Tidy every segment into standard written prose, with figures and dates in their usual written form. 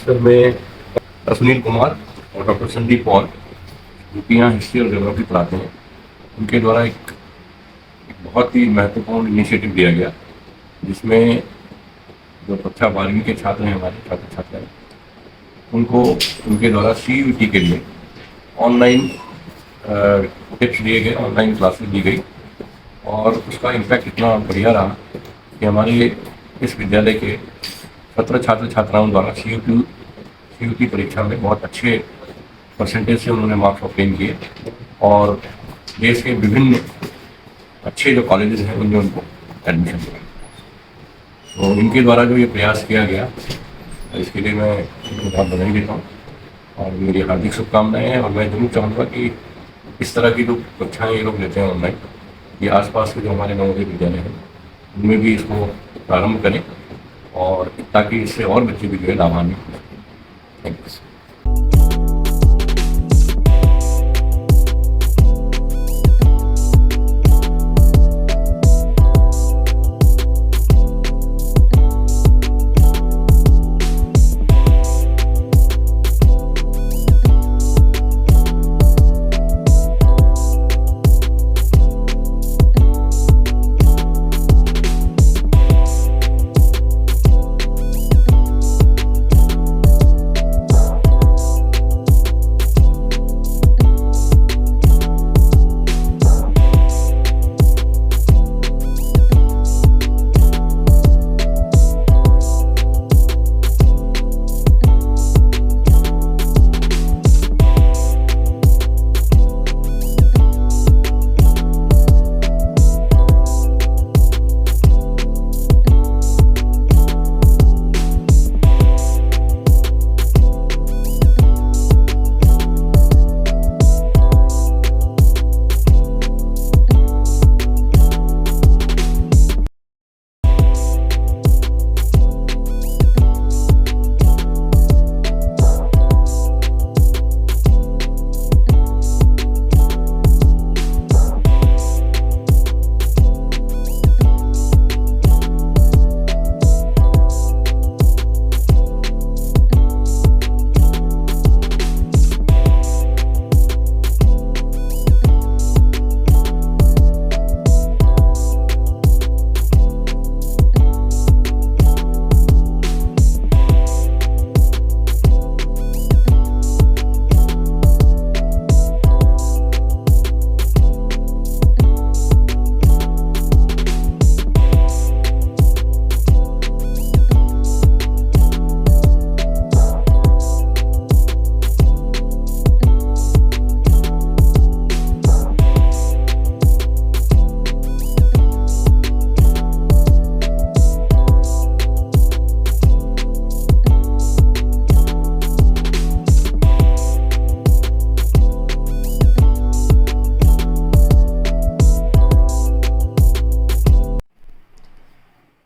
खासकर मैं डॉक्टर सुनील कुमार और डॉक्टर संदीप पॉल, जो कि यहाँ हिस्ट्री और ज्योग्राफी पढ़ाते हैं, उनके द्वारा एक बहुत ही महत्वपूर्ण इनिशिएटिव लिया गया, जिसमें जो कक्षा 12वीं के छात्र हैं, हमारे छात्र छात्राएं, उनको उनके द्वारा CUET के लिए ऑनलाइन टिप्स दिए गए, ऑनलाइन क्लासेस दी गई और उसका इम्पैक्ट इतना बढ़िया रहा कि हमारे इस विद्यालय के 17 छात्र छात्राओं द्वारा CUET परीक्षा में बहुत अच्छे परसेंटेज से उन्होंने मार्क्स ऑब्टेन किए और देश के विभिन्न अच्छे जो कॉलेजेस हैं उनमें उनको एडमिशन मिला। तो इनके द्वारा जो ये प्रयास किया गया, इसके लिए मैं इनको बहुत बधाई देता हूँ और मेरी हार्दिक शुभकामनाएं हैं। और मैं जरूर चाहूँगा कि इस तरह की जो कक्षाएँ ये लोग लेते हैं ऑनलाइन, ये आसपास के जो हमारे नवोदय विद्यालय हैं उनमें भी इसको प्रारंभ करें और ताकि इससे और बच्चे भी जो है लाभान्वित हों। Thank you.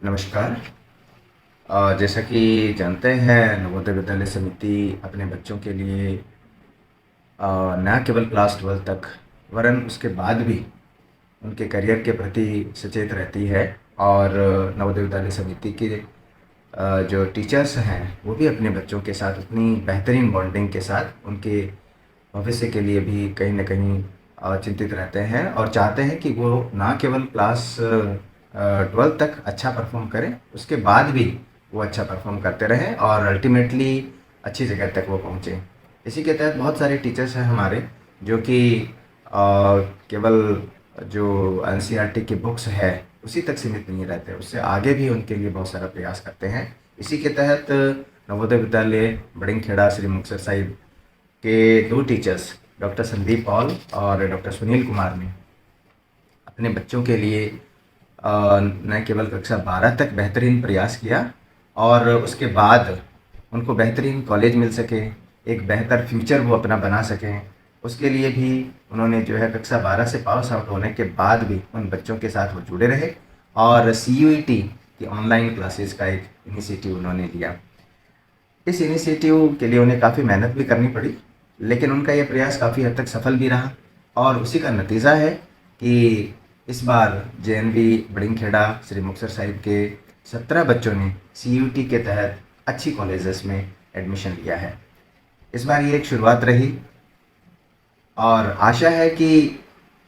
नमस्कार। जैसा कि जानते हैं, नवोदय विद्यालय समिति अपने बच्चों के लिए न केवल क्लास 12 तक वरन उसके बाद भी उनके करियर के प्रति सचेत रहती है और नवोदय विद्यालय समिति के जो टीचर्स हैं वो भी अपने बच्चों के साथ उतनी बेहतरीन बॉन्डिंग के साथ उनके भविष्य के लिए भी कहीं ना कहीं चिंतित रहते हैं और चाहते हैं कि वो ना केवल क्लास 12 तक अच्छा परफॉर्म करें, उसके बाद भी वो अच्छा परफॉर्म करते रहें और अल्टीमेटली अच्छी जगह तक वो पहुँचें। इसी के तहत बहुत सारे टीचर्स हैं हमारे जो कि केवल जो NCERT की बुक्स है उसी तक सीमित नहीं रहते, उससे आगे भी उनके लिए बहुत सारा प्रयास करते हैं। इसी के तहत नवोदय विद्यालय बड़िंगखेड़ा श्री मुक्तसर साहिब के 2 टीचर्स डॉक्टर संदीप पॉल और डॉक्टर सुनील कुमार ने अपने बच्चों के लिए न केवल कक्षा 12 तक बेहतरीन प्रयास किया और उसके बाद उनको बेहतरीन कॉलेज मिल सके, एक बेहतर फ्यूचर वो अपना बना सकें, उसके लिए भी उन्होंने जो है कक्षा 12 से पास आउट होने के बाद भी उन बच्चों के साथ वो जुड़े रहे और CUET की ऑनलाइन क्लासेस का एक इनिशिएटिव उन्होंने लिया। इस इनिशिएटिव के लिए उन्हें काफ़ी मेहनत भी करनी पड़ी, लेकिन उनका ये प्रयास काफ़ी हद तक सफल भी रहा और उसी का नतीजा है कि इस बार JNV बड़िंगखेड़ा श्री मुक्तसर साहिब के 17 बच्चों ने CUET के तहत अच्छी कॉलेजेस में एडमिशन लिया है। इस बार ये एक शुरुआत रही और आशा है कि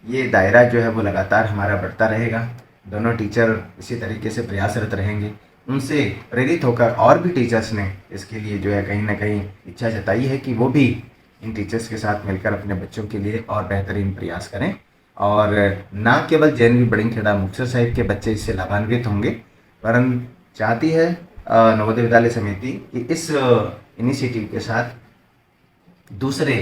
ये दायरा जो है वो लगातार हमारा बढ़ता रहेगा। दोनों टीचर इसी तरीके से प्रयासरत रहेंगे। उनसे प्रेरित होकर और भी टीचर्स ने इसके लिए जो है कहीं ना कहीं इच्छा जताई है कि वो भी इन टीचर्स के साथ मिलकर अपने बच्चों के लिए और बेहतरीन प्रयास करें और न केवल JNV बड़िंगखेड़ा मुक्तसर साहिब के बच्चे इससे लाभान्वित होंगे, वरन चाहती है नवोदय विद्यालय समिति कि इस इनिशिएटिव के साथ दूसरे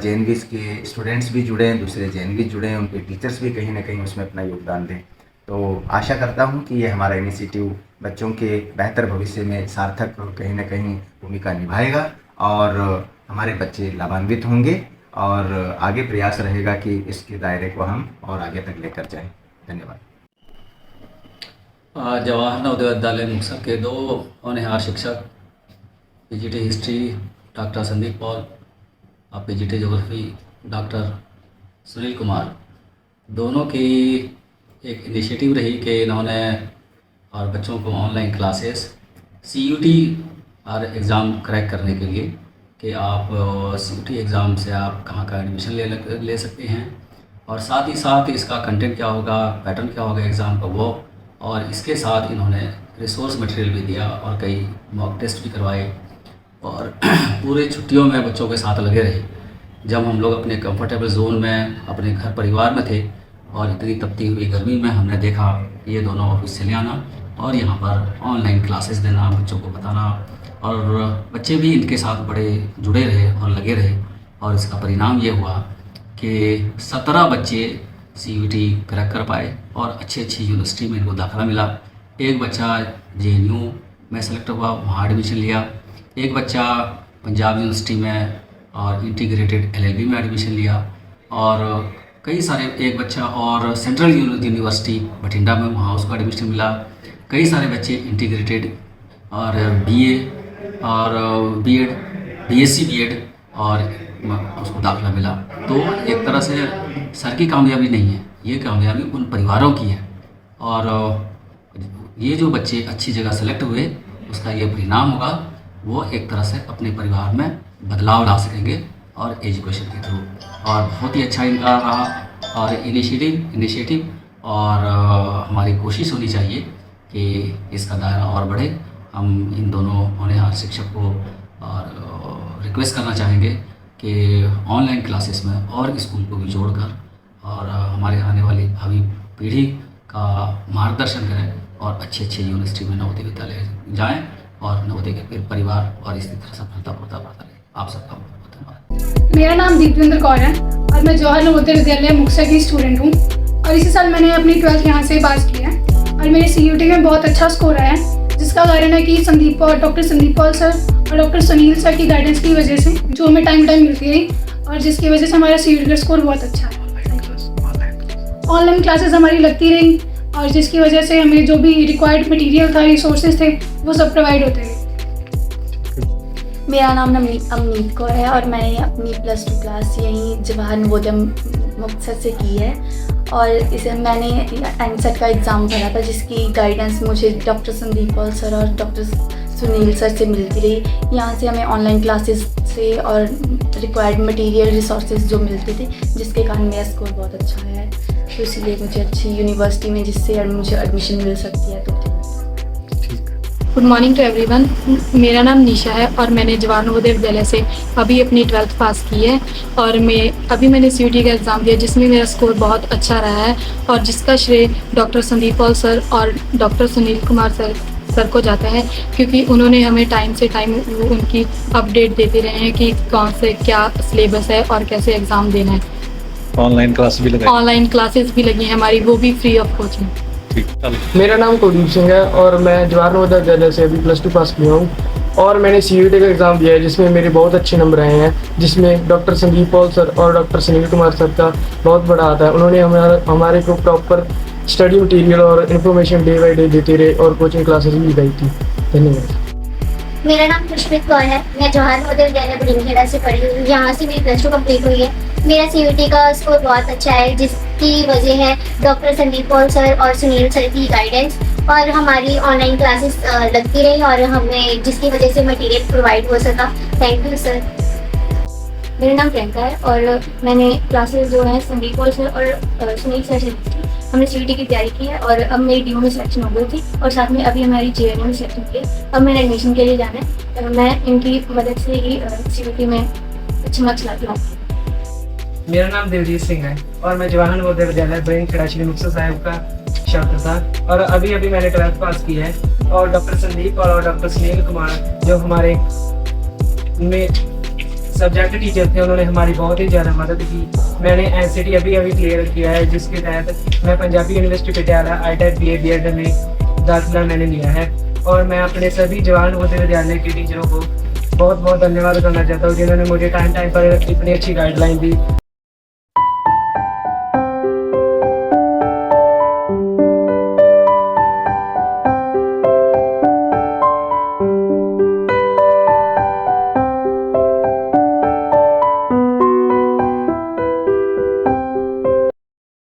JNVs के स्टूडेंट्स भी जुड़ें, दूसरे JNVs जुड़ें, उनके टीचर्स भी कहीं ना कहीं उसमें अपना योगदान दें। तो आशा करता हूं कि ये हमारा इनिशिएटिव बच्चों के बेहतर भविष्य में सार्थक कहीं ना कहीं भूमिका निभाएगा और हमारे बच्चे लाभान्वित होंगे और आगे प्रयास रहेगा कि इसके दायरे को हम और आगे तक लेकर जाएं। धन्यवाद। जवाहर नवोदय विद्यालय मुक्तसर के 2 होनहार शिक्षक PGT history doctor Sandeep Paul और PGT geography doctor Sunil Kumar, दोनों की एक इनिशिएटिव रही कि इन्होंने और बच्चों को ऑनलाइन क्लासेस CUT और एग्ज़ाम क्रैक करने के लिए कि आप CUT एग्ज़ाम से आप कहाँ का एडमिशन ले सकते हैं और साथ ही साथ इसका कंटेंट क्या होगा, पैटर्न क्या होगा एग्ज़ाम का वो, और इसके साथ इन्होंने रिसोर्स मटेरियल भी दिया और कई मॉक टेस्ट भी करवाए और पूरे छुट्टियों में बच्चों के साथ लगे रहे। जब हम लोग अपने कंफर्टेबल जोन में अपने घर परिवार में थे और इतनी तपती हुई गर्मी में हमने देखा ये दोनों ऑफिस से ले आना और यहाँ पर ऑनलाइन क्लासेस देना, बच्चों को बताना, और बच्चे भी इनके साथ बड़े जुड़े रहे और लगे रहे और इसका परिणाम ये हुआ कि 17 बच्चे CUT क्रैक कर पाए और अच्छी यूनिवर्सिटी में इनको दाखिला मिला। एक बच्चा JNU में सेलेक्ट हुआ, वहाँ एडमिशन लिया। एक बच्चा पंजाब यूनिवर्सिटी में और इंटीग्रेटेड LLB में एडमिशन लिया और कई सारे, एक बच्चा और सेंट्रल यूनिवर्सिटी बठिंडा में वहाँ उसको एडमिशन मिला। कई सारे बच्चे इंटीग्रेटेड और BA और B.Ed, BSc B.Ed और उसको दाखिला मिला। तो एक तरह से सर की कामयाबी नहीं है, ये कामयाबी उन परिवारों की है और ये जो बच्चे अच्छी जगह सेलेक्ट हुए उसका ये परिणाम होगा, वो एक तरह से अपने परिवार में बदलाव ला सकेंगे और एजुकेशन के थ्रू। और बहुत ही अच्छा इनका रहा और इनिशिएटिव और हमारी कोशिश होनी चाहिए कि इसका दायरा और बढ़े। हम इन दोनों होनहार शिक्षक को और रिक्वेस्ट करना चाहेंगे कि ऑनलाइन क्लासेस में और स्कूल को भी जोड़कर और हमारे आने वाली भावी पीढ़ी का मार्गदर्शन करें और अच्छे यूनिवर्सिटी में नवोदय विद्यालय जाएं और नवोदय के परिवार और इसी तरह सफलतापूर्वक बढ़ता रहे। आप सबका बहुत धन्यवाद। मेरा नाम दीपेंद्र कौर है और मैं जवाहर नवोदय विद्यालय मुक्तसर की स्टूडेंट हूँ और इसी साल मैंने अपनी 12th यहाँ से पास की है और मेरे CUT में बहुत अच्छा स्कोर आया है, जिसका कारण है कि डॉक्टर संदीप पॉल सर और डॉक्टर सुनील सर की गाइडेंस की वजह से, जो हमें टाइम मिलती रही और जिसकी वजह से हमारा CUT का स्कोर बहुत अच्छा है। ऑनलाइन क्लासेस हमारी लगती रही और जिसकी वजह से हमें जो भी रिक्वायर्ड मटेरियल था, रिसोर्सेज थे, वो सब प्रोवाइड होते रहे। मेरा नाम अमनीत कौर है और मैंने अपनी +2 क्लास यहीं जवाहर नवोदय मुक्तसर से की है और इसे मैंने एनसेट का एग्ज़ाम भरा था, जिसकी गाइडेंस मुझे डॉक्टर संदीप पॉल सर और डॉक्टर सुनील सर से मिलती रही। यहाँ से हमें ऑनलाइन क्लासेस से और रिक्वायर्ड मटेरियल रिसोर्सेज जो मिलते थे, जिसके कारण मेरा स्कोर बहुत अच्छा है। तो इसलिए मुझे अच्छी यूनिवर्सिटी में जिससे मुझे एडमिशन मिल सकती है। तो गुड मॉर्निंग टू एवरीवन। मेरा नाम निशा है और मैंने जवाहर नवोदय विद्यालय से अभी अपनी 12th पास की है और मैंने CUT का एग्ज़ाम दिया, जिसमें मेरा स्कोर बहुत अच्छा रहा है और जिसका श्रेय डॉक्टर संदीप पॉल सर और डॉक्टर सुनील कुमार सर को जाता है, क्योंकि उन्होंने हमें टाइम से टाइम उनकी अपडेट देते रहे हैं कि कौन से क्या सिलेबस है और कैसे एग्ज़ाम देना है। ऑनलाइन क्लासेस भी लगी हैं हमारी, वो भी फ्री ऑफ कोचिंग। मेरा नाम कुलदीप सिंह है और मैं जवाहर नवोदय विद्यालय से अभी +2 पास किया हूँ और मैंने CUT का एग्ज़ाम दिया है, जिसमें मेरे बहुत अच्छे नंबर आए हैं, जिसमें डॉक्टर संदीप पॉल सर और डॉक्टर सुनील कुमार सर का बहुत बड़ा हाथ है। उन्होंने हमारे को प्रॉपर स्टडी मटेरियल और इन्फॉर्मेशन डे बाई डे देते रहे और कोचिंग क्लासेस भी लगाई थी। धन्यवाद। मेरा नाम खुशप्रीत कौर है, मैं जवाहर नवोदय विद्यालय बड़िंगखेड़ा से पढ़ी हुई हूँ। यहाँ से मेरी +2 कंप्लीट हुई है। मेरा CUT का स्कोर बहुत अच्छा है, जिसकी वजह है डॉक्टर संदीप पॉल सर और सुनील सर की गाइडेंस और हमारी ऑनलाइन क्लासेस लगती रही और हमें जिसकी वजह से मटेरियल प्रोवाइड हो सका। Thank you sir. मेरा नाम प्रियंका है और मैंने क्लासेस जो हैं संदीप पॉल सर और सुनील सर से ली थी। हमने CUET की तैयारी की है और अब मेरी DU में सिलेक्शन हो गई थी और साथ में अभी हमारी JNU में सिलेक्शन की है। अब मैंने एडमिशन के लिए जाना है। मैं इनकी मदद से ही CUET में अच्छे मार्क्स लाती हूँ। मेरा नाम देवजीत सिंह है और मैं जवाहर नवोदय विद्यालय बरिंगखेड़ा श्री मुक्तसर साहिब का छात्र था और अभी अभी मैंने 12th पास की है। और डॉक्टर संदीप और डॉक्टर सुनील कुमार जो हमारे में सब्जेक्ट टीचर थे, उन्होंने हमारी बहुत ही ज़्यादा मदद की। मैंने NCT अभी अभी क्लियर किया है, जिसके तहत मैं Punjabi university Patiala ITET BA BEd में दाखिला मैंने लिया है। और मैं अपने सभी जवाहर नवोदय विद्यालय के टीचरों को बहुत बहुत धन्यवाद करना चाहता हूँ, जिन्होंने मुझे टाइम पर इतनी अच्छी गाइडलाइन दी।